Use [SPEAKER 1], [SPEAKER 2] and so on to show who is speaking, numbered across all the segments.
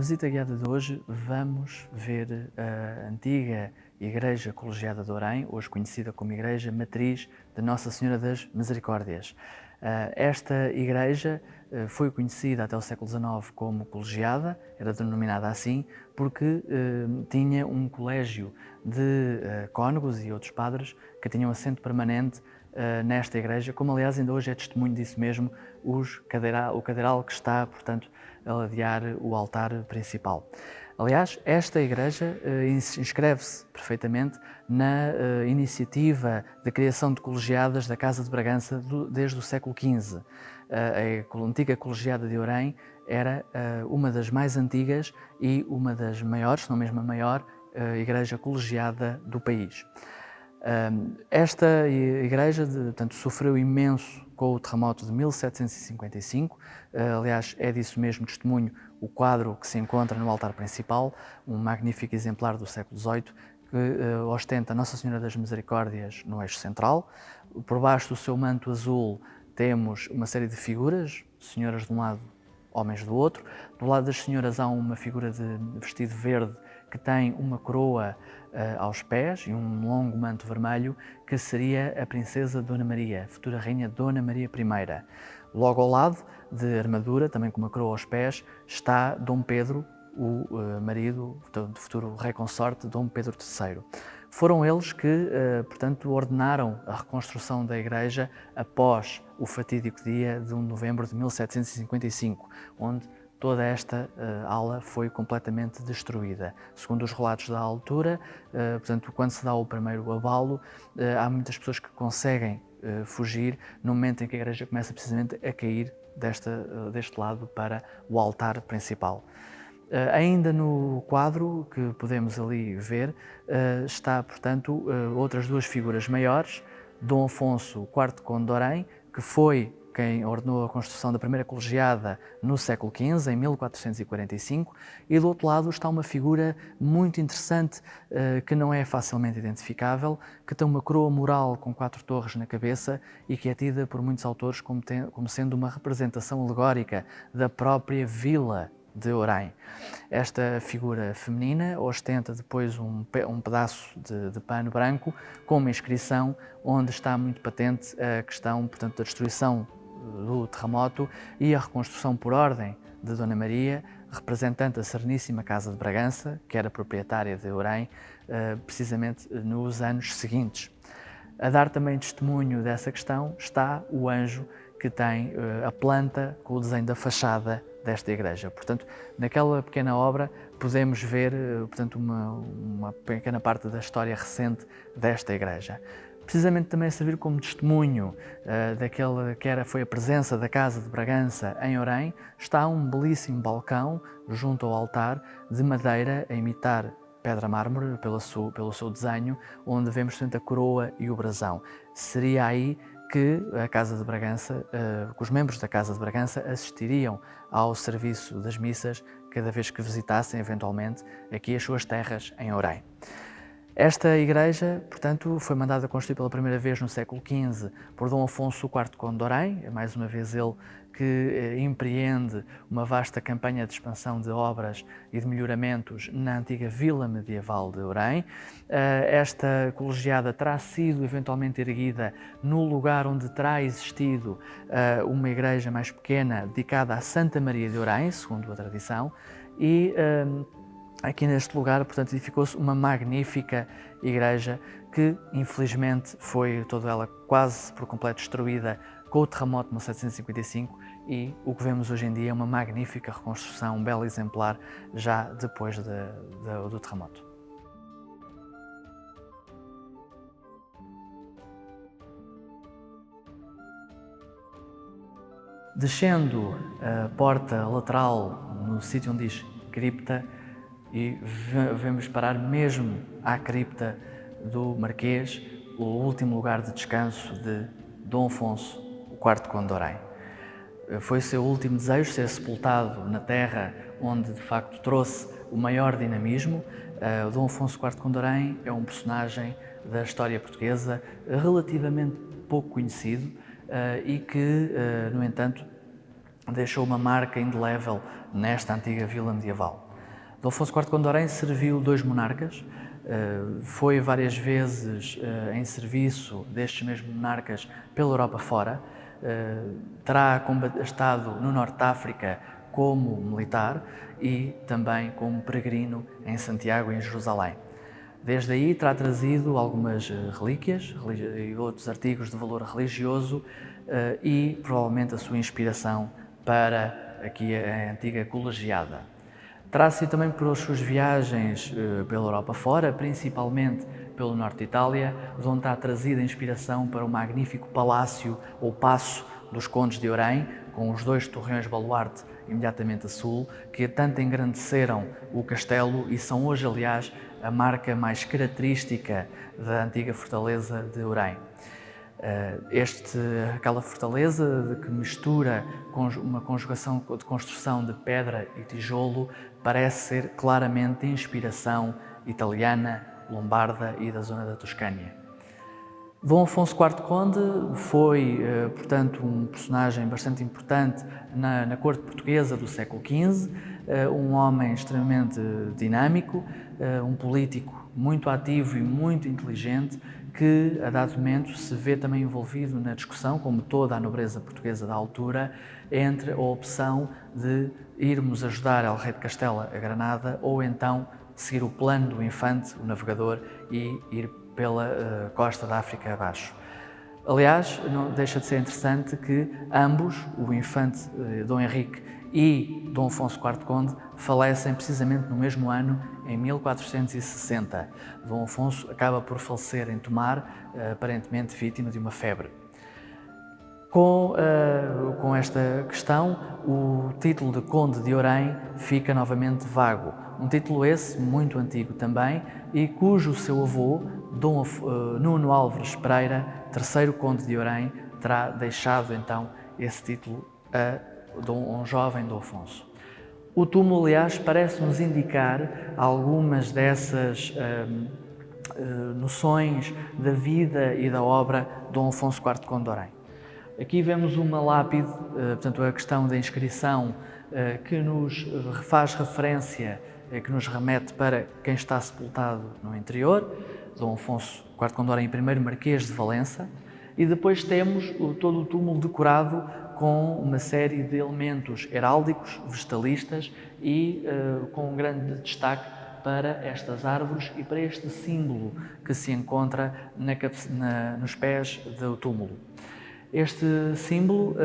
[SPEAKER 1] Na visita guiada de hoje vamos ver a antiga Igreja Colegiada de Orém, hoje conhecida como Igreja Matriz de Nossa Senhora das Misericórdias. Esta igreja foi conhecida até o século XIX como Colegiada, era denominada assim porque tinha um colégio de cônegos e outros padres que tinham assento permanente nesta igreja, como aliás ainda hoje é testemunho disso mesmo, o cadeiral que está, portanto, a ladear o altar principal. Aliás, esta igreja inscreve-se perfeitamente na iniciativa de criação de colegiadas da Casa de Bragança desde o século XV. A antiga colegiada de Orém era uma das mais antigas e uma das maiores, se não mesmo a maior, igreja colegiada do país. Esta igreja, portanto, sofreu imenso com o terremoto de 1755, aliás, é disso mesmo testemunho o quadro que se encontra no altar principal, um magnífico exemplar do século XVIII, que ostenta Nossa Senhora das Misericórdias no eixo central. Por baixo do seu manto azul temos uma série de figuras, senhoras de um lado, homens do outro. Do lado das senhoras há uma figura de vestido verde que tem uma coroa aos pés e um longo manto vermelho, que seria a princesa Dona Maria, a futura rainha Dona Maria I. Logo ao lado, de armadura, também com uma coroa aos pés, está Dom Pedro, o marido do futuro rei consorte Dom Pedro III. Foram eles que, portanto, ordenaram a reconstrução da igreja após o fatídico dia de 1 de novembro de 1755, onde toda esta ala foi completamente destruída. Segundo os relatos da altura, portanto, quando se dá o primeiro abalo, há muitas pessoas que conseguem fugir no momento em que a igreja começa precisamente a cair deste lado para o altar principal. Ainda no quadro que podemos ali ver, está, portanto, outras duas figuras maiores, Dom Afonso IV Conde de Orém, que foi quem ordenou a construção da primeira colegiada no século XV, em 1445, e do outro lado está uma figura muito interessante que não é facilmente identificável, que tem uma coroa mural com 4 torres na cabeça e que é tida por muitos autores como sendo uma representação alegórica da própria vila de Orém. Esta figura feminina ostenta depois um pedaço de pano branco com uma inscrição onde está muito patente a questão, portanto, da destruição do terremoto e a reconstrução por ordem de Dona Maria, representante da Sereníssima Casa de Bragança, que era proprietária de Orém, precisamente nos anos seguintes. A dar também testemunho dessa questão está o anjo que tem a planta com o desenho da fachada desta igreja. Portanto, naquela pequena obra podemos ver, portanto, uma pequena parte da história recente desta igreja. Precisamente também servir como testemunho daquela que foi a presença da Casa de Bragança em Orém, está um belíssimo balcão junto ao altar de madeira a imitar pedra mármore pelo seu desenho, onde vemos tanto a coroa e o brasão. Seria aí que a Casa de Bragança, que os membros da Casa de Bragança assistiriam ao serviço das missas cada vez que visitassem, eventualmente, aqui as suas terras em Orém. Esta igreja, portanto, foi mandada construir pela primeira vez no século XV por Dom Afonso IV Conde de Orém, é mais uma vez ele que empreende uma vasta campanha de expansão de obras e de melhoramentos na antiga vila medieval de Orém. Esta colegiada terá sido eventualmente erguida no lugar onde terá existido uma igreja mais pequena dedicada a Santa Maria de Orém, segundo a tradição, e aqui neste lugar, portanto, edificou-se uma magnífica igreja que, infelizmente, foi toda ela quase por completo destruída com o terremoto de 1755 e o que vemos hoje em dia é uma magnífica reconstrução, um belo exemplar já depois do terremoto. Descendo a porta lateral no sítio onde diz cripta, e vemos parar mesmo à cripta do Marquês, o último lugar de descanso de Dom Afonso IV Conde de Orém. Foi o seu último desejo ser sepultado na terra onde de facto trouxe o maior dinamismo. O Dom Afonso IV Conde de Orém é um personagem da história portuguesa relativamente pouco conhecido e que, no entanto, deixou uma marca indelével nesta antiga vila medieval. Dom Afonso IV Conde de Orém serviu 2 monarcas, foi várias vezes em serviço destes mesmos monarcas pela Europa fora, terá estado no Norte de África como militar e também como peregrino em Santiago e em Jerusalém. Desde aí terá trazido algumas relíquias e outros artigos de valor religioso e provavelmente a sua inspiração para aqui a antiga colegiada. Terá sido também pelas suas viagens pela Europa fora, principalmente pelo norte de Itália, onde terá trazido a inspiração para o magnífico palácio ou paço dos Condes de Orém, com os 2 torreões baluarte imediatamente a sul, que tanto engrandeceram o castelo e são hoje, aliás, a marca mais característica da antiga fortaleza de Orém. Aquela fortaleza que mistura uma conjugação de construção de pedra e tijolo parece ser claramente de inspiração italiana, lombarda e da zona da Toscânia. Dom Afonso IV Conde foi, portanto, um personagem bastante importante na corte portuguesa do século XV, um homem extremamente dinâmico, um político muito ativo e muito inteligente, que a dado momento se vê também envolvido na discussão, como toda a nobreza portuguesa da altura, entre a opção de irmos ajudar El Rei de Castela a Granada ou então seguir o plano do infante, o navegador, e ir pela costa da África abaixo. Aliás, não deixa de ser interessante que ambos, o infante Dom Henrique e Dom Afonso IV Conde, falecem precisamente no mesmo ano, em 1460. Dom Afonso acaba por falecer em Tomar, aparentemente vítima de uma febre. Com esta questão, o título de Conde de Orém fica novamente vago. Um título esse muito antigo também e cujo seu avô, Dom Nuno Álvares Pereira, terceiro Conde de Orém, terá deixado então esse título a um jovem Dom Afonso. O túmulo, aliás, parece-nos indicar algumas dessas noções da vida e da obra de Dom Afonso IV Conde de Orém. Aqui vemos uma lápide, portanto a questão da inscrição, que nos faz referência, que nos remete para quem está sepultado no interior, Dom Afonso IV Conde de Orém, primeiro Marquês de Valença, e depois temos todo o túmulo decorado com uma série de elementos heráldicos, vegetalistas e com um grande destaque para estas árvores e para este símbolo que se encontra nos pés do túmulo. Este símbolo,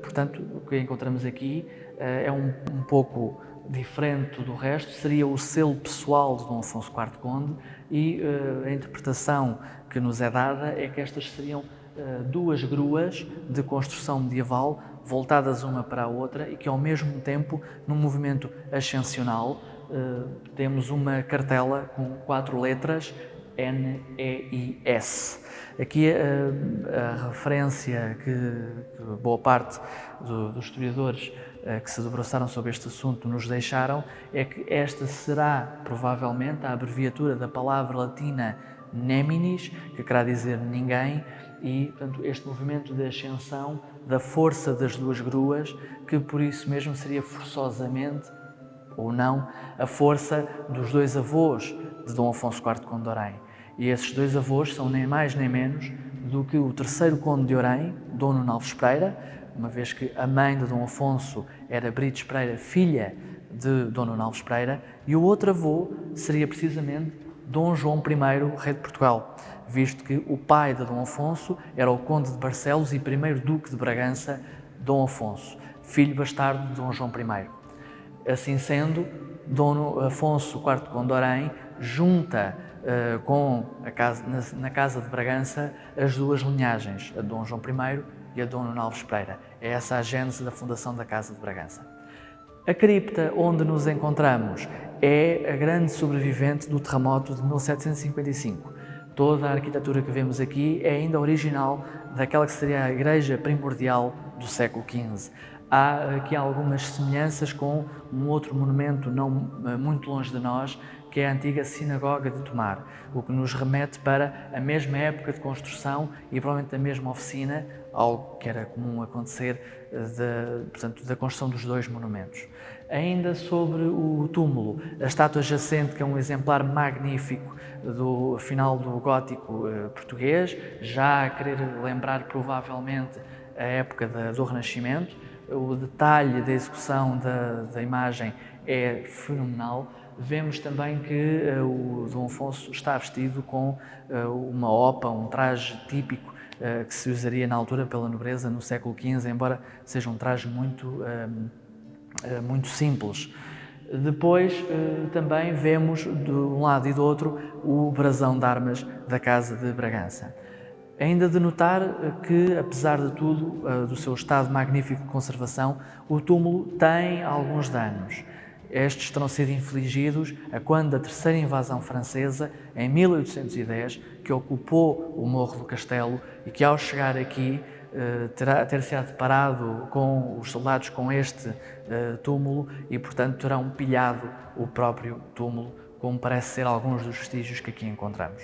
[SPEAKER 1] portanto, o que encontramos aqui é um pouco diferente do resto, seria o selo pessoal de Dom Afonso IV Conde e a interpretação que nos é dada é que estas seriam 2 gruas de construção medieval voltadas uma para a outra e que ao mesmo tempo, num movimento ascensional, temos uma cartela com 4 letras, N, E, I, S. Aqui a referência que boa parte dos historiadores que se debruçaram sobre este assunto nos deixaram é que esta será provavelmente a abreviatura da palavra latina neminis, que quer dizer ninguém, e portanto este movimento de ascensão da força das 2 gruas, que por isso mesmo seria forçosamente ou não a força dos 2 avós de Dom Afonso IV Conde de Orém. E esses 2 avós são nem mais nem menos do que o terceiro Conde de Orém, Dom Nuno Alves Pereira, uma vez que a mãe de Dom Afonso era Brites Pereira, filha de Dom Nuno Alves Pereira, e o outro avô seria precisamente Dom João I, rei de Portugal, visto que o pai de Dom Afonso era o Conde de Barcelos e primeiro Duque de Bragança, Dom Afonso, filho bastardo de Dom João I. Assim sendo, Dom Afonso IV Conde de Orém junta na Casa de Bragança as 2 linhagens, a de Dom João I e a de Dom Nuno Alves Pereira. É essa a gênese da fundação da Casa de Bragança. A cripta onde nos encontramos é a grande sobrevivente do terremoto de 1755. Toda a arquitetura que vemos aqui é ainda original daquela que seria a igreja primordial do século XV. Há aqui algumas semelhanças com um outro monumento não muito longe de nós, que é a antiga Sinagoga de Tomar, o que nos remete para a mesma época de construção e provavelmente a mesma oficina, algo que era comum acontecer, portanto, da construção dos dois monumentos. Ainda sobre o túmulo, a estátua jacente, que é um exemplar magnífico do final do gótico português, já a querer lembrar provavelmente a época do Renascimento. O detalhe da execução da imagem é fenomenal. Vemos também que o Dom Afonso está vestido com uma opa, um traje típico que se usaria na altura pela nobreza no século XV, embora seja um traje muito simples. Depois também vemos de um lado e do outro o brasão de armas da Casa de Bragança. Ainda de notar que, apesar de tudo, do seu estado magnífico de conservação, o túmulo tem alguns danos. Estes terão sido infligidos a quando da terceira invasão francesa, em 1810, que ocupou o Morro do Castelo e que, ao chegar aqui, ter-se deparado com os soldados com este túmulo e, portanto, terão pilhado o próprio túmulo, como parece ser alguns dos vestígios que aqui encontramos.